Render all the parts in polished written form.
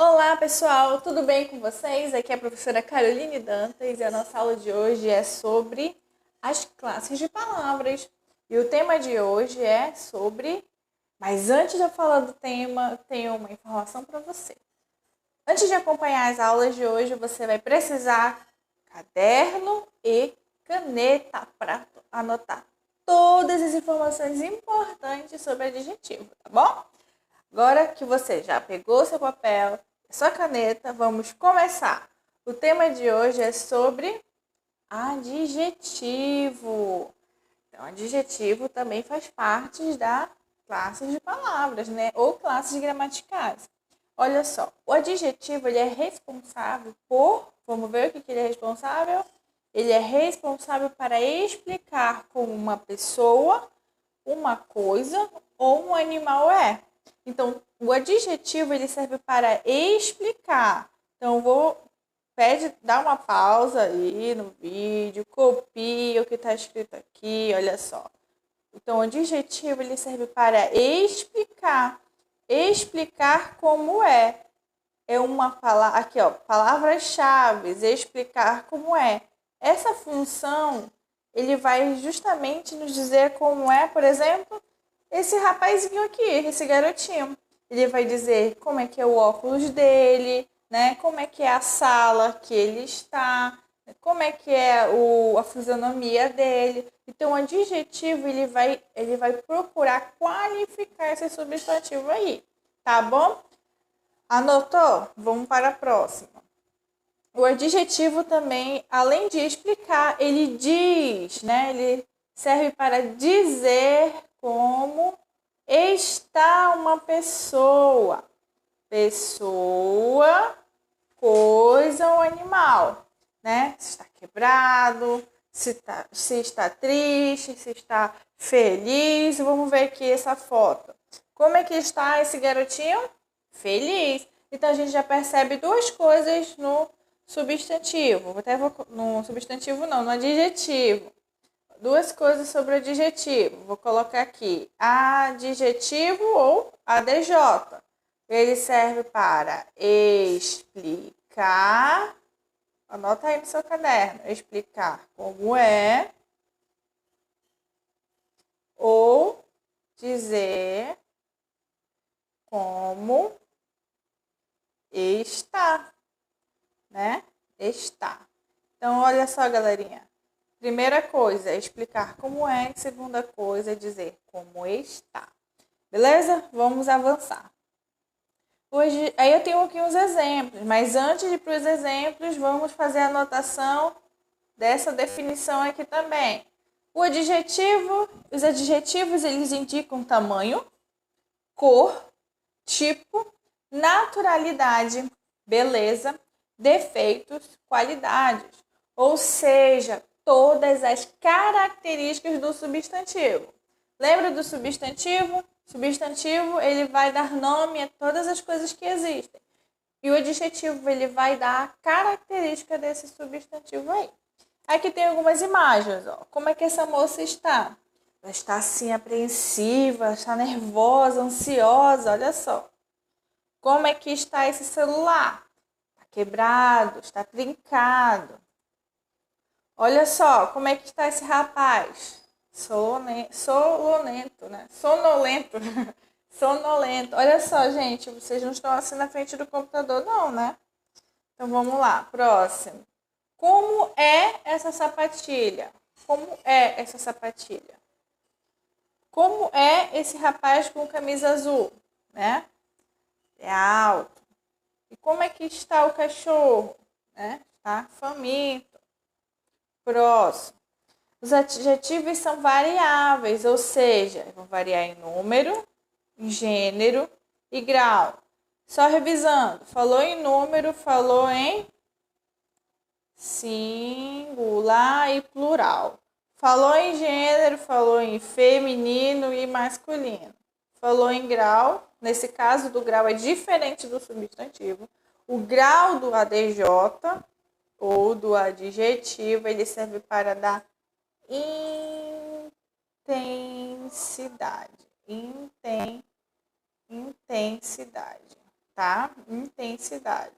Olá, pessoal, tudo bem com vocês? Aqui é a professora Caroline Dantas e a nossa aula de hoje é sobre as classes de palavras. E o tema de hoje é sobre. Mas antes de eu falar do tema, tenho uma informação para você. Antes de acompanhar as aulas de hoje, você vai precisar caderno e caneta para anotar todas as informações importantes sobre adjetivo, tá bom? Agora que você já pegou seu papel, sua caneta, vamos começar. O tema de hoje é sobre adjetivo. Então, adjetivo também faz parte da classe de palavras, né? Ou classes gramaticais. Olha só, o adjetivo ele é responsável por, vamos ver o que ele é responsável? Ele é responsável para explicar como uma pessoa, uma coisa ou um animal é. Então, o adjetivo ele serve para explicar. Então, dá uma pausa aí no vídeo, copia o que está escrito aqui, olha só. Então, o adjetivo ele serve para explicar como é. É uma palavra aqui, ó, palavras-chave, explicar como é. Essa função ele vai justamente nos dizer como é, por exemplo, esse rapazinho aqui, esse garotinho. Ele vai dizer como é que é o óculos dele, né? Como é que é a sala que ele está, como é que é a fisionomia dele. Então, o adjetivo ele vai procurar qualificar esse substantivo aí, tá bom? Anotou? Vamos para a próxima. O adjetivo também, além de explicar, ele diz, né? Ele serve para dizer como está uma pessoa. Pessoa, coisa ou animal, né? Se está quebrado, se está triste, se está feliz. Vamos ver aqui essa foto. Como é que está esse garotinho? Feliz. Então a gente já percebe duas coisas no substantivo. No substantivo não, no adjetivo. Duas coisas sobre o adjetivo. Vou colocar aqui adjetivo ou ADJ. Ele serve para explicar. Anota aí no seu caderno. Explicar como é. Ou dizer como está, né? Está. Então, olha só, galerinha. Primeira coisa é explicar como é. Segunda coisa é dizer como está. Beleza? Vamos avançar. Hoje, aí eu tenho aqui uns exemplos, mas antes de ir para os exemplos, vamos fazer a anotação dessa definição aqui também. Os adjetivos, eles indicam tamanho, cor, tipo, naturalidade, beleza, defeitos, qualidades. Ou seja, todas as características do substantivo. Lembra do substantivo? Substantivo, ele vai dar nome a todas as coisas que existem. E o adjetivo, ele vai dar a característica desse substantivo aí. Aqui tem algumas imagens, ó. Como é que essa moça está? Ela está assim apreensiva, está nervosa, ansiosa, olha só. Como é que está esse celular? Está quebrado, está trincado. Olha só, como é que está esse rapaz? Sonolento, né? Sonolento. Sonolento. Olha só, gente, vocês não estão assim na frente do computador, não, né? Então vamos lá, próximo. Como é essa sapatilha? Como é essa sapatilha? Como é esse rapaz com camisa azul, né? É alto. E como é que está o cachorro, né? Está faminto. Próximo. Os adjetivos são variáveis, ou seja, vão variar em número, em gênero e grau. Só revisando, falou em número, falou em singular e plural. Falou em gênero, falou em feminino e masculino. Falou em grau, nesse caso do grau é diferente do substantivo. O grau do ADJ ou do adjetivo, ele serve para dar intensidade. Intensidade. tá? Intensidade.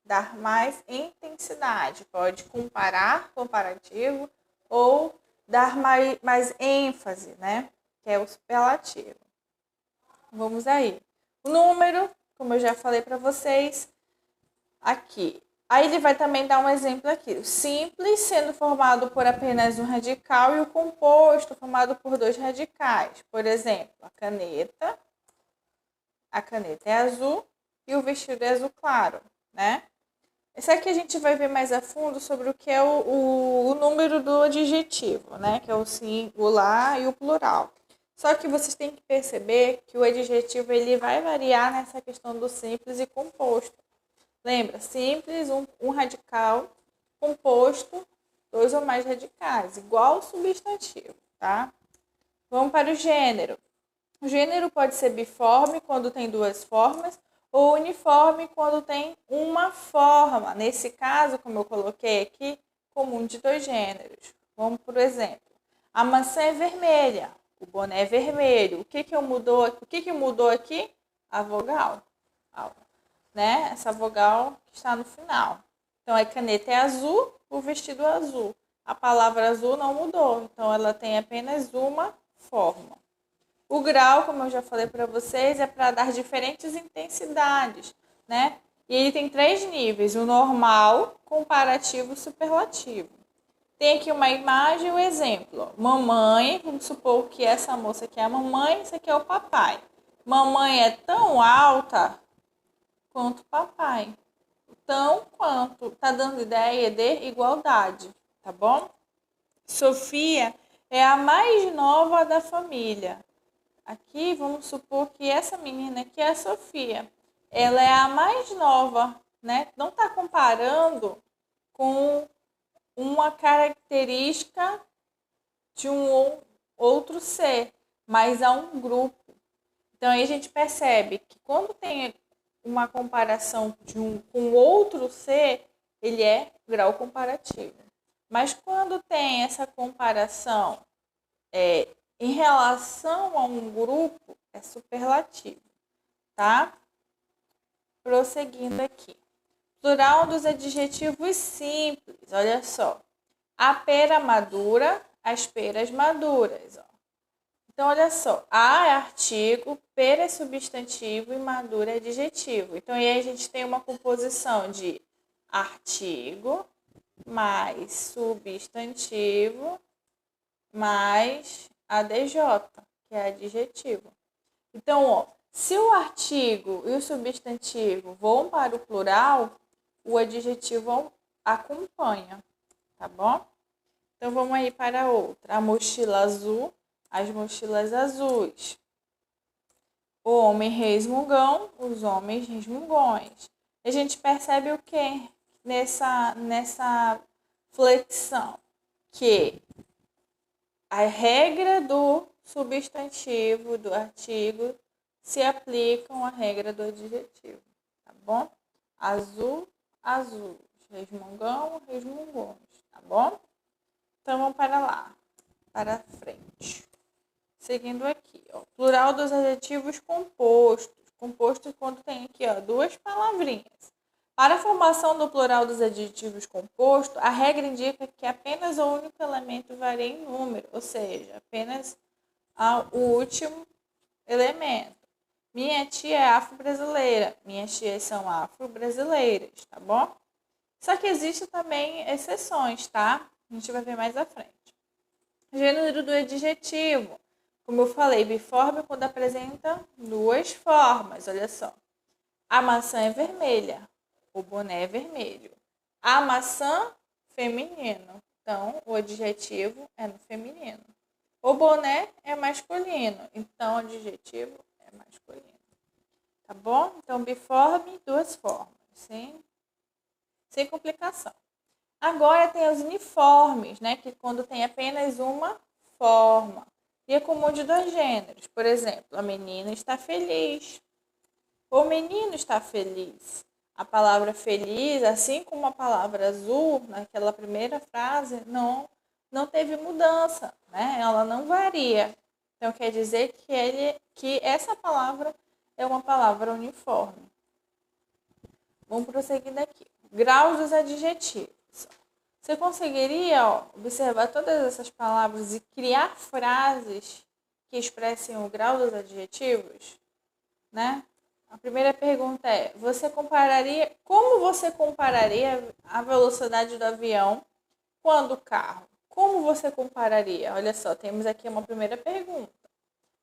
Dar mais intensidade. Pode comparar, comparativo, ou dar mais ênfase, né? Que é o superlativo. Vamos aí. O número, como eu já falei para vocês, aqui. Aí ele vai também dar um exemplo aqui. O simples sendo formado por apenas um radical e o composto formado por dois radicais. Por exemplo, a caneta é azul e o vestido é azul claro, né? Esse aqui a gente vai ver mais a fundo sobre o que é o número do adjetivo, né? Que é o singular e o plural. Só que vocês têm que perceber que o adjetivo ele vai variar nessa questão do simples e composto. Lembra? Simples, um radical, composto, dois ou mais radicais, igual ao substantivo, tá? Vamos para o gênero. O gênero pode ser biforme quando tem duas formas ou uniforme quando tem uma forma. Nesse caso, como eu coloquei aqui, comum de dois gêneros. Vamos por exemplo. A maçã é vermelha, o boné é vermelho. O que mudou aqui? A vogal, né? Essa vogal que está no final. Então, a caneta é azul, o vestido é azul. A palavra azul não mudou, então ela tem apenas uma forma. O grau, como eu já falei para vocês, é para dar diferentes intensidades, né? E ele tem 3 níveis: o normal, comparativo e superlativo. Tem aqui uma imagem e um exemplo. Mamãe, vamos supor que essa moça aqui é a mamãe, esse aqui é o papai. Mamãe é tão alta quanto papai. Tão quanto, tá dando ideia de igualdade, tá bom? Sofia é a mais nova da família. Aqui, vamos supor que essa menina aqui é a Sofia. Ela é a mais nova, né? Não está comparando com uma característica de um outro ser, mas a um grupo. Então, aí a gente percebe que quando tem uma comparação de com outro ser, ele é grau comparativo. Mas quando tem essa comparação em relação a um grupo, é superlativo, tá? Prosseguindo aqui. Plural dos adjetivos simples, olha só. A pera madura, as peras maduras, ó. Então, olha só. A é artigo, pera é substantivo e madura é adjetivo. Então, aí a gente tem uma composição de artigo mais substantivo mais ADJ, que é adjetivo. Então, ó, se o artigo e o substantivo vão para o plural, o adjetivo acompanha, tá bom? Então, vamos aí para outra. A mochila azul, as mochilas azuis. O homem resmungão, os homens resmungões. A gente percebe o que nessa flexão? Que a regra do substantivo, do artigo, se aplicam à regra do adjetivo, tá bom? Azul, azul. Resmungão, resmungões, tá bom? Então, vamos para lá, para frente. Seguindo aqui, ó, plural dos adjetivos compostos. Composto quando tem aqui, ó, duas palavrinhas. Para a formação do plural dos adjetivos compostos, a regra indica que apenas o único elemento varia em número, ou seja, apenas o último elemento. Minha tia é afro-brasileira. Minhas tias são afro-brasileiras, tá bom? Só que existe também exceções, tá? A gente vai ver mais à frente. Gênero do adjetivo. Como eu falei, biforme quando apresenta duas formas, olha só. A maçã é vermelha, o boné é vermelho. A maçã, feminino. Então, o adjetivo é no feminino. O boné é masculino, então o adjetivo é masculino. Tá bom? Então, biforme, duas formas, sem complicação. Agora tem os uniformes, né? Que quando tem apenas uma forma. E é comum de dois gêneros. Por exemplo, a menina está feliz. O menino está feliz. A palavra feliz, assim como a palavra azul, naquela primeira frase, não teve mudança, né? Ela não varia. Então, quer dizer que essa palavra é uma palavra uniforme, vamos prosseguindo aqui. Graus dos adjetivos. Você conseguiria observar todas essas palavras e criar frases que expressem o grau dos adjetivos? Né? A primeira pergunta é, como você compararia a velocidade do avião quando o carro? Como você compararia? Olha só, temos aqui uma primeira pergunta.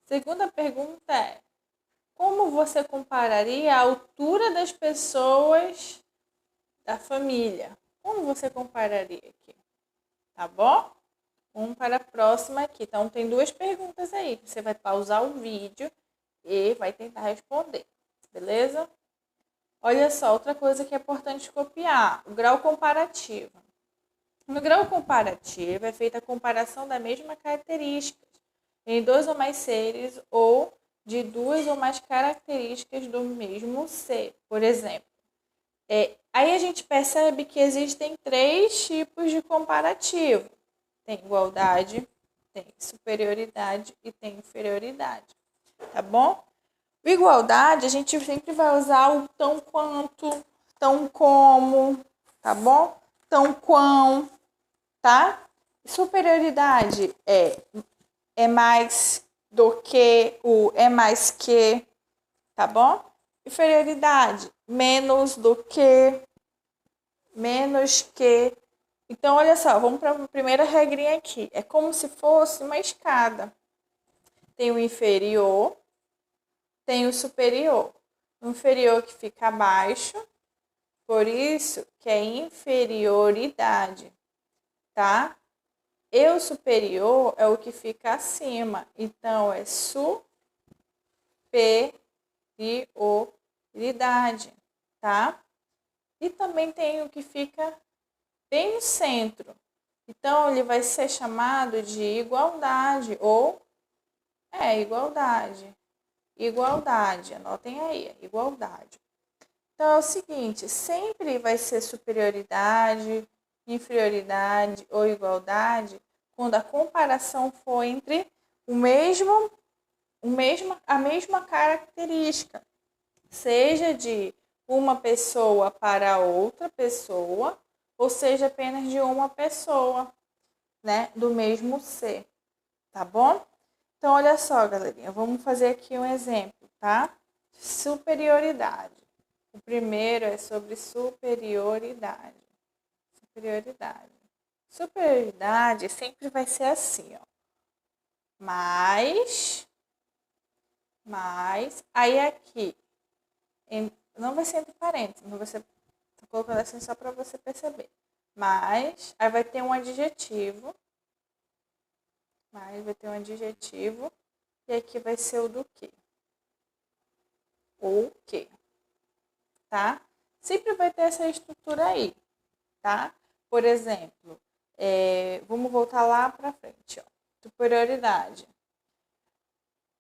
Segunda pergunta é, como você compararia a altura das pessoas da família? Como você compararia aqui? Tá bom? Vamos para a próxima aqui. Então, tem duas perguntas aí. Você vai pausar o vídeo e vai tentar responder. Beleza? Olha só, outra coisa que é importante copiar. O grau comparativo. No grau comparativo, é feita a comparação da mesma característica em dois ou mais seres ou de duas ou mais características do mesmo ser. Por exemplo, aí a gente percebe que existem três tipos de comparativo. Tem igualdade, tem superioridade e tem inferioridade. Tá bom? Igualdade, a gente sempre vai usar o tão quanto, tão como, tá bom? Tão quão, tá? Superioridade é mais do que, o é mais que, tá bom? Inferioridade, menos do que, menos que. Então, olha só, vamos para a primeira regrinha aqui. É como se fosse uma escada. Tem o inferior, tem o superior. O inferior que fica abaixo, por isso que é inferioridade, tá? E o superior é o que fica acima, então é superioridade, tá? E também tem o que fica bem no centro, então ele vai ser chamado de igualdade ou igualdade. Igualdade, anotem aí, igualdade. Então é o seguinte, sempre vai ser superioridade, inferioridade ou igualdade quando a comparação for entre a mesma característica, seja de uma pessoa para outra pessoa, ou seja apenas de uma pessoa, né, do mesmo ser, tá bom? Então, olha só, galerinha, vamos fazer aqui um exemplo, tá? Superioridade. O primeiro é sobre superioridade. Superioridade. Superioridade sempre vai ser assim, ó. Mais, aí aqui, não vai ser entre parênteses, mas você tá colocando assim só para você perceber. Mais, aí vai ter um adjetivo. Mais vai ter um adjetivo. E aqui vai ser o do que. Ou que. Tá? Sempre vai ter essa estrutura aí, tá? Por exemplo, vamos voltar lá para frente, ó. Superioridade.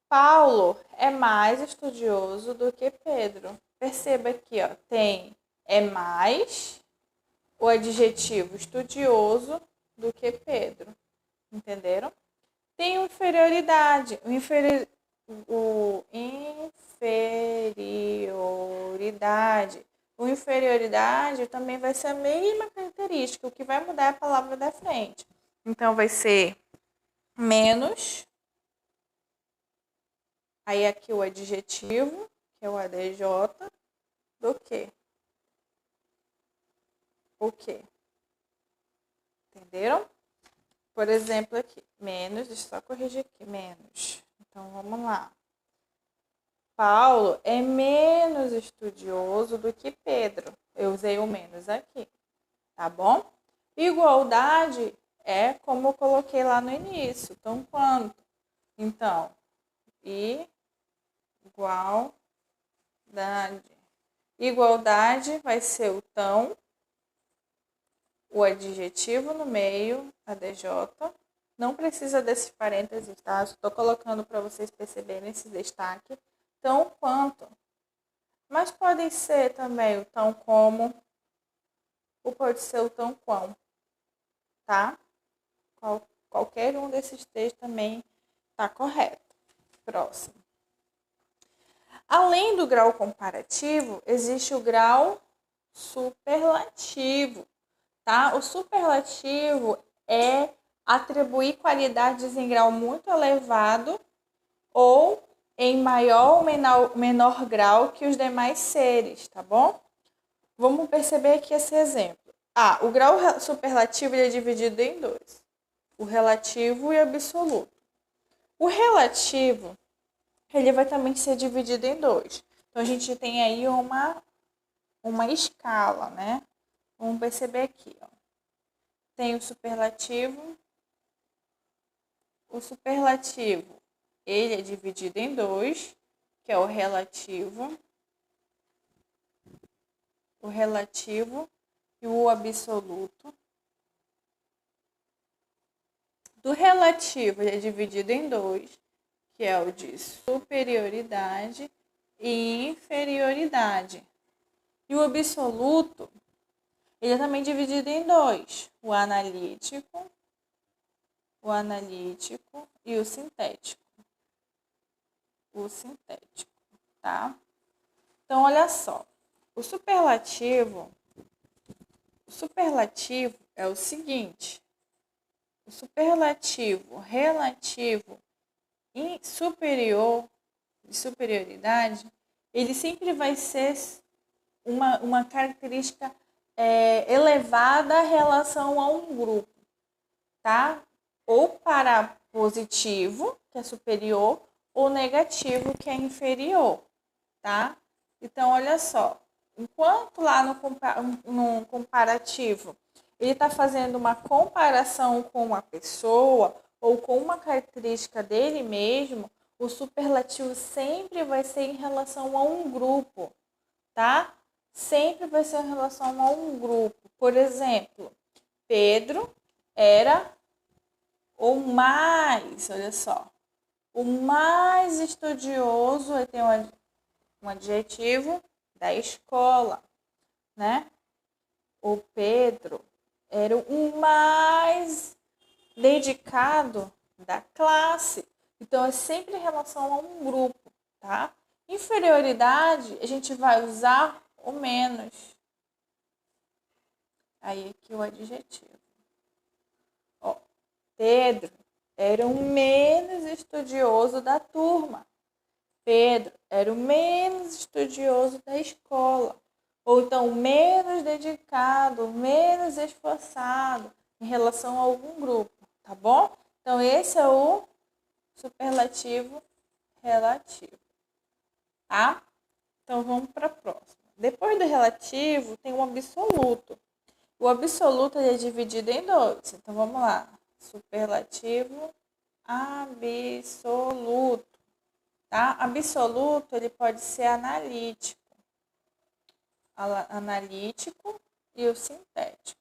Paulo é mais estudioso do que Pedro. Perceba aqui, ó, tem mais o adjetivo estudioso do que Pedro. Entenderam? Tem inferioridade. O inferioridade também vai ser a mesma característica. O que vai mudar é a palavra da frente. Então, vai ser menos. Aí, aqui o adjetivo, que é o ADJ, do que. O que? Entenderam? Por exemplo, aqui, menos, deixa eu só corrigir aqui, menos. Então, vamos lá. Paulo é menos estudioso do que Pedro. Eu usei o menos aqui, tá bom? Igualdade é como eu coloquei lá no início. Então, quanto? Então, igualdade. Igualdade vai ser o tão, o adjetivo no meio, ADJ. Não precisa desse parênteses, tá? Estou colocando para vocês perceberem esse destaque. Tão quanto. Mas pode ser também o tão como, ou pode ser o tão quão, tá? Qualquer um desses três também tá correto. Próximo. Além do grau comparativo, existe o grau superlativo, tá? O superlativo é atribuir qualidades em grau muito elevado ou em maior ou menor grau que os demais seres, tá bom? Vamos perceber aqui esse exemplo. O grau superlativo é dividido em dois, o relativo e o absoluto. O relativo, ele vai também ser dividido em dois. Então, a gente tem aí uma escala, né? Vamos perceber aqui, ó. Tem o superlativo. O superlativo, ele é dividido em dois, que é o relativo e o absoluto. Do relativo, ele é dividido em dois, que é o de superioridade e inferioridade. E o absoluto, ele é também dividido em dois, o analítico e o sintético. Tá? Então, olha só. O superlativo é o seguinte. O superlativo relativo e superior, de superioridade, ele sempre vai ser uma característica elevada em relação a um grupo, tá? Ou para positivo, que é superior, ou negativo, que é inferior, tá? Então, olha só, enquanto lá no comparativo ele está fazendo uma comparação com uma pessoa ou com uma característica dele mesmo, o superlativo sempre vai ser em relação a um grupo, tá? Sempre vai ser em relação a um grupo. Por exemplo, Pedro era o mais, olha só, o mais estudioso, aí tem um adjetivo da escola, né? O Pedro era o mais dedicado da classe. Então, é sempre em relação a um grupo, tá? Inferioridade, a gente vai usar o menos. Aí, aqui o adjetivo. Ó, Pedro era o menos estudioso da turma. Pedro era o menos estudioso da escola. Ou então, menos dedicado, menos esforçado em relação a algum grupo, tá bom? Então, esse é o superlativo relativo, tá? Então, vamos para a próxima. Depois do relativo, tem o absoluto. O absoluto ele é dividido em dois. Então, vamos lá. Superlativo absoluto, tá? Absoluto, ele pode ser analítico e o sintético.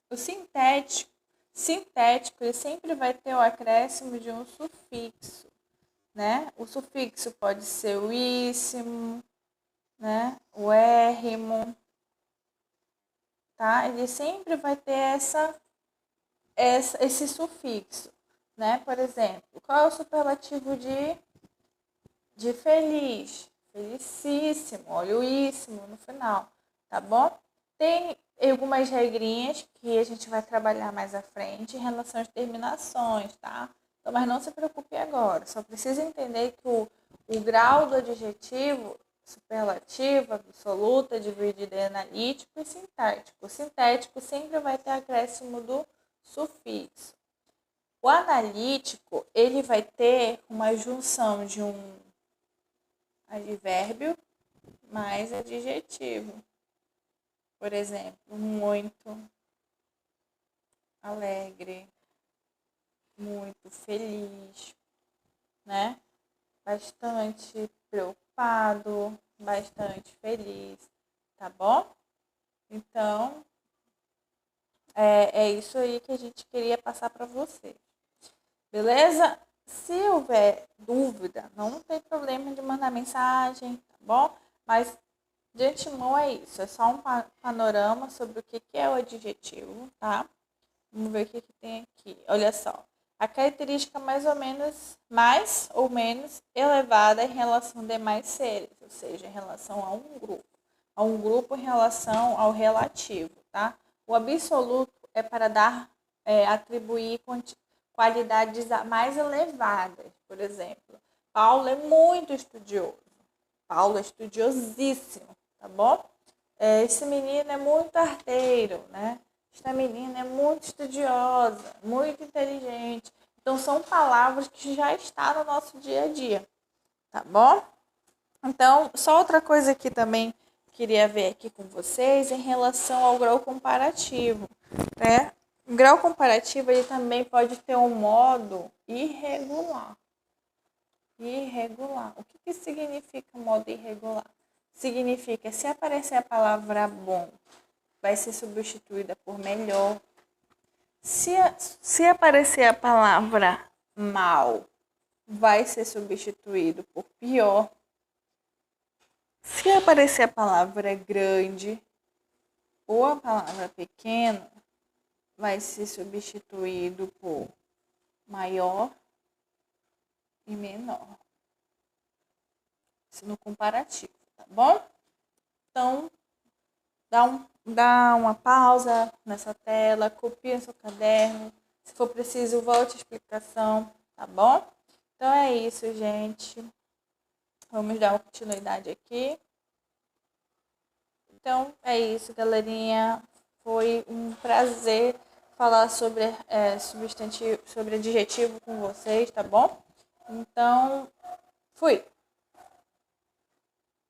O sintético, ele sempre vai ter o acréscimo de um sufixo, né? O sufixo pode ser o íssimo, né? O érrimo, tá? Ele sempre vai ter esse sufixo, né? Por exemplo, qual é o superlativo de feliz? Felicíssimo, olha o íssimo no final, tá bom? Tem algumas regrinhas que a gente vai trabalhar mais à frente em relação às terminações, tá? Então, mas não se preocupe agora, só precisa entender que o grau do adjetivo superlativo, absoluto, é dividido em analítico e sintético. O sintético sempre vai ter acréscimo do sufixo. O analítico, ele vai ter uma junção de um advérbio mais adjetivo. Por exemplo, muito alegre, muito feliz, né? Bastante preocupado, bastante feliz, tá bom? Então, é isso aí que a gente queria passar para você. Beleza? Se houver dúvida, não tem problema de mandar mensagem, tá bom? Mas de antemão é isso, é só um panorama sobre o que é o adjetivo, tá? Vamos ver o que tem aqui. Olha só, a característica mais ou menos elevada em relação a demais seres, ou seja, em relação a um grupo em relação ao relativo, tá? O absoluto é para atribuir qualidades mais elevadas, por exemplo. Paulo é muito estudioso, Paulo é estudiosíssimo, tá bom? Esse menino é muito arteiro, né? Esta menina é muito estudiosa, muito inteligente. Então, são palavras que já estão no nosso dia a dia, tá bom? Então, só outra coisa que também queria ver aqui com vocês em relação ao grau comparativo, né? O grau comparativo ele também pode ter um modo irregular. Irregular. O que significa modo irregular? Significa se aparecer a palavra bom, vai ser substituída por melhor. Se aparecer a palavra mal, vai ser substituído por pior. Se aparecer a palavra grande ou a palavra pequeno, vai ser substituído por maior e menor. Isso no comparativo, tá bom? Então, dá uma pausa nessa tela, copia seu caderno. Se for preciso, volte a explicação, tá bom? Então é isso, gente. Vamos dar uma continuidade aqui. Então é isso, galerinha. Foi um prazer falar sobre substantivo, sobre adjetivo com vocês, tá bom? Então, fui!